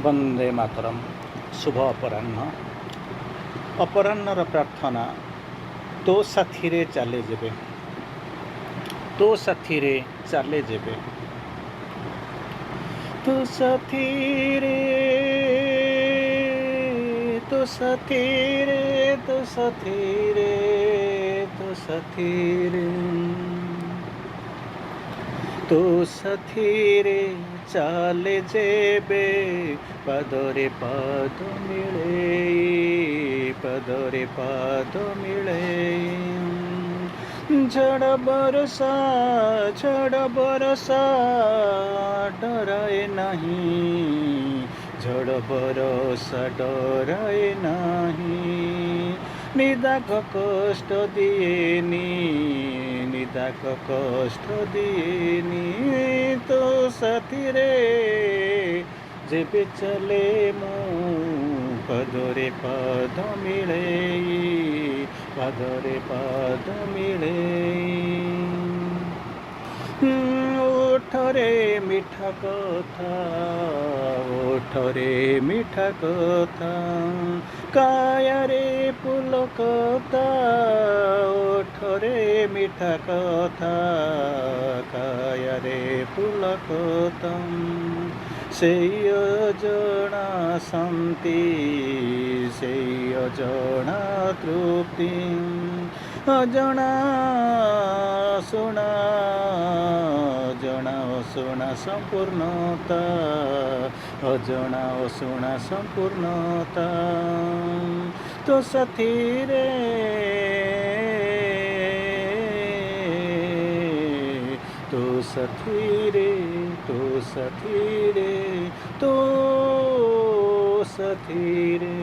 वंदे मातरम। शुभ अपराह्न। अपराह्नर प्रार्थना तो साथी रे चाले जेबे, तो साथी रे चाले जेबे, तो साथी रे, तो साथी रे, तो साथी रे, तो साथी रे, तो साथी रे चाले जेबे, पादरे पाद मिले, पादरे पाद मिले। झड़ बरसा डराए नहीं, झड़ बरसा डराए नहीं। निदाक कष्ट दिएनी, निदाक कष्ट दिएनी। तो साथी रे जेबे चले मु, पदरे पाद मिले, पादरे पाद मिले। ओठरे मिठा कथा, ओठरे मिठा कथा, काया रे पुलकता, ओठरे मिठा कथा, काया रे पुलकता। सेई अजଣା शांति, सेई अजଣା तृप्ति, अजଣା सुना, अजଣା सुना संपूर्णता, अजଣା सुना संपूर्णता। तो साथी रे, तो साथी रे, तो साथी रे, तो साथी रे।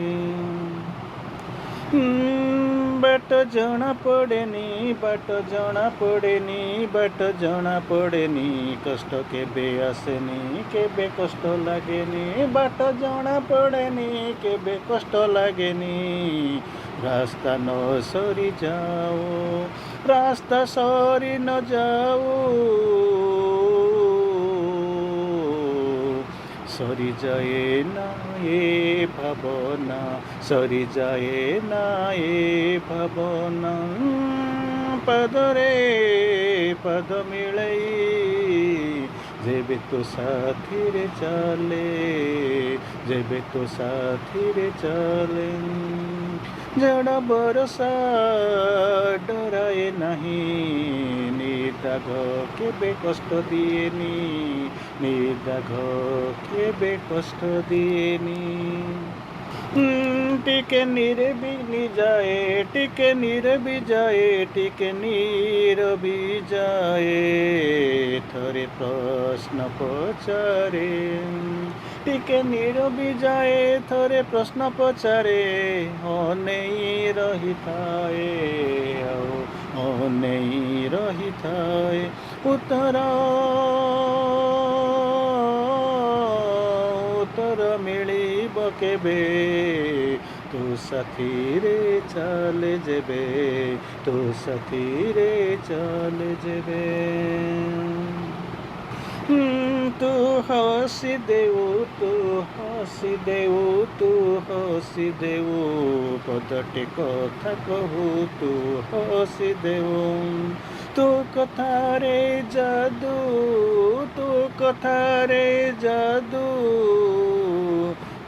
बाट जना पड़ेनी, बाट जना पड़ेनी, बाट जना पड़ेनी, कष्ट केबे आसेनी, केबे कष्ट लागेनी। बाट जना पड़ेनी, केबे कष्ट लागेनी। रास्ता न सरी जाओ, रास्ता सरी न जाओ, सरी जाए ना ये भावना, सरी जाए ना ये भावना। पदरे पद मिले, जेबे तो साथी रे चले, जेबे तो साथी रे चले। झड़ बरसा डराए नहीं, निदाघ केबे कष्ट दिएनी, निदाघ केबे कष्ट दिएनी। टिके नीरे भी जाए, टिके नीरे भी जाए, टिके नीर भी जाए। थोड़े प्रश्न पचारे, टिके नीर भी जाए, थोड़े प्रश्न पचारे। अनेई रही थाए, अनेई रही थाए। उत्तर उत्तर मिलिब केबे, तो साथी रे चले जेबे, तो साथी रे चले जेबे। तू हसी देऊ, तू हसी देऊ, तू हसी देऊ, पदटे कथा कहू, तू हसी देऊ। तू कथा रे जादू, तू कथा रे जादू,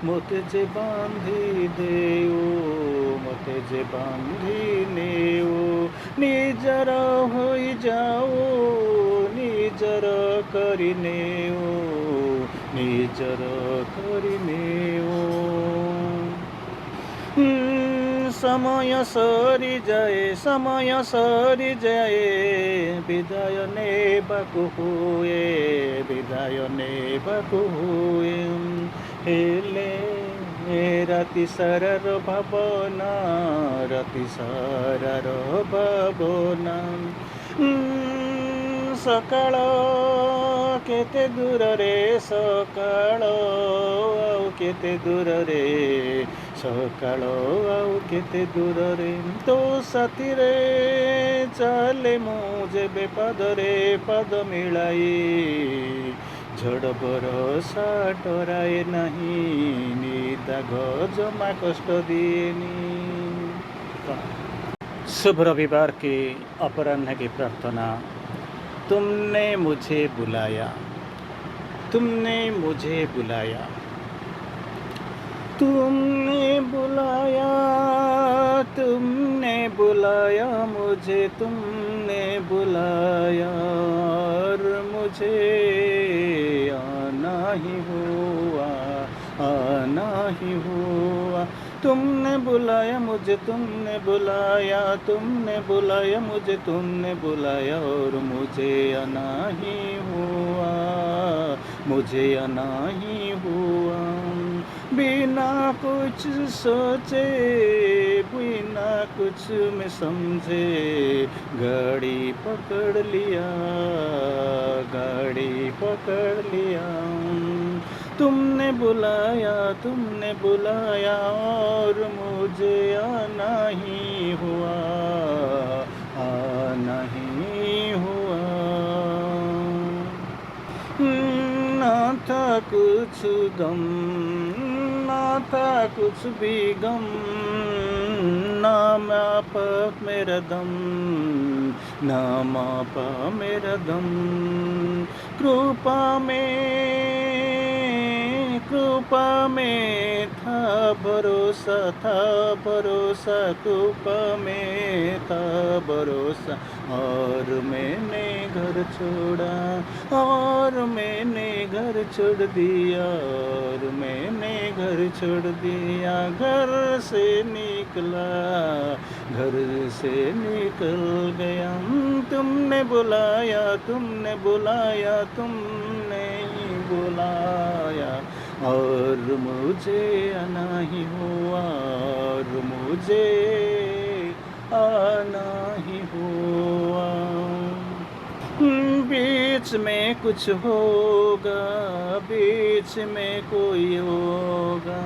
मते जे बांधी देऊ, मते जे बांधी नेऊ। निजर होई जाओ, निजर करी नेऊ, निजर करी नेऊ। समय सरी जाए, समय सरी जाए, विदाय नेबाकु हुए, विदाय नेबाकु हुए। हेले राति सारार भावना, राति सारार भावना। सकाळ केते दूर रे, सकाळ आउ केते दूर रे, सकाळ आउ केते दूर रे। तो साथी रे चले मु जेबे, पादरे पाद मिलाई, ଝଡ଼ ବରଷା ଡରାଏ ନାହିଁ, ନିଦାଘ ଜମା कष्ट दिएनी। शुभ रविवार के अपराह्न की प्रार्थना। तुमने मुझे बुलाया, तुमने मुझे बुलाया, तुमने बुलाया, तुमने बुलाया मुझे, तुमने बुलाया और मुझे आना ही हुआ, आना ही हुआ। तुमने बुलाया मुझे, तुमने बुलाया, तुमने बुलाया मुझे, तुमने बुलाया और मुझे आना ही हुआ, मुझे आना ही हुआ। बिना कुछ सोचे, बिना कुछ में समझे, गाड़ी पकड़ लिया, गाड़ी पकड़ लिया। तुमने बुलाया, तुमने बुलाया और मुझे आना ही हुआ, आना ही हुआ। ना था कुछ गम, ना था कुछ भी गम, ना मापा मेरा दम, ना मापा मेरा दम। कृपा में था भरोसा, था भरोसा, कृपा में था भरोसा और मैंने घर छोड़ा, और मैंने घर छोड़ दिया, और मैंने घर छोड़ दिया। घर से निकला, घर से निकल गया। तुमने बुलाया, तुमने बुलाया, तुमने ही बुलाया और मुझे आना ही हुआ, और मुझे आना ही हुआ। बीच में कुछ होगा, बीच में कोई होगा,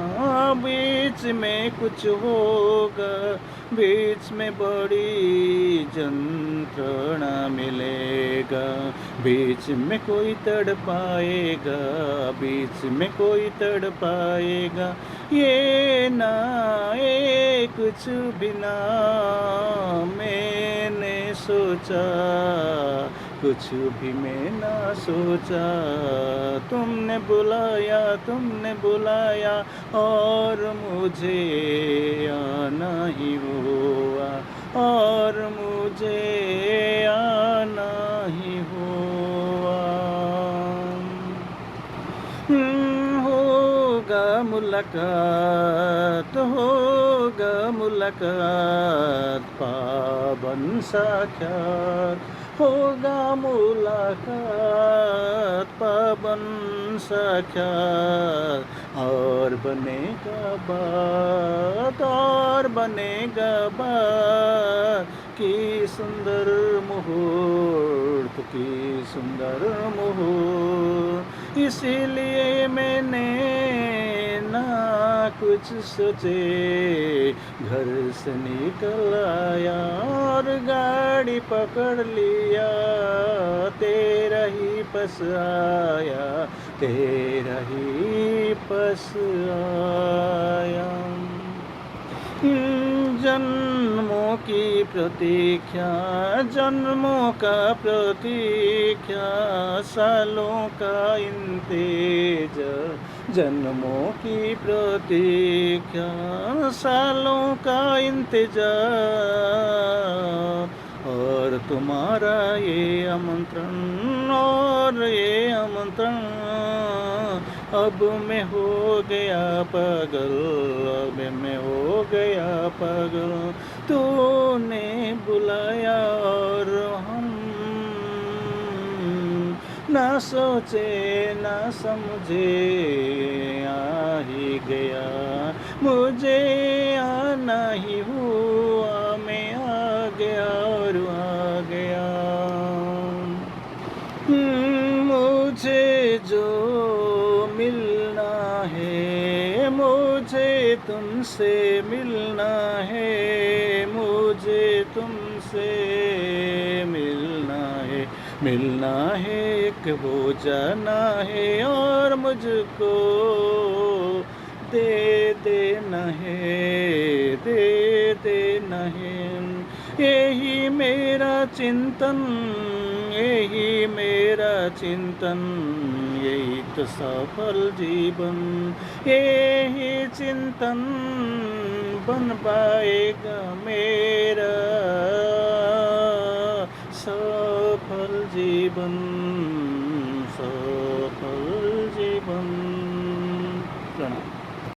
बीच में कुछ होगा, बीच में बड़ी जंत्रणा मिलेगा, बीच में कोई तड़ पाएगा, बीच में कोई तड़ पाएगा। ये ना ये कुछ बिना मैंने सोचा, कुछ भी मैं ना सोचा। तुमने बुलाया, तुमने बुलाया और मुझे आना ही हुआ, और मुझे आना ही हुआ। होगा मुलाकात, होगा मुलाकात, पावन साक्षात होगा मुलाकात, पावन साक्षात। और बनेगा बात, और बनेगा बात, की सुंदर मुहूर्त, की सुंदर मुहूर्त। इसीलिए मैंने ना कुछ सोचे, घर से निकल आया और गाड़ी पकड़ लिया, तेरा ही पास आया, तेरा ही पास आया। जन्मों की प्रतीक्षा, जन्मों का प्रतीक्षा, सालों का इंतजार, जन्मों की प्रतीक्षा, सालों का इंतजार। और तुम्हारा ये आमंत्रण, और ये आमंत्रण, अब मैं हो गया पागल, अब मैं हो गया पागल। तूने बुलाया और हम ना सोचे ना समझे आ ही गया, मुझे आना ही हुआ, मैं आ गया और आ गया। मुझे जो मिलना है, मुझे तुमसे मिलना है, मुझे तुमसे मिलना है, मिलना है एक वो जाना है और मुझको दे देना है, दे देना है। यही मेरा चिंतन, यही मेरा चिंतन, यही तो सफल जीवन। यही चिंतन बन पाएगा मेरा सफल जीवन, सफल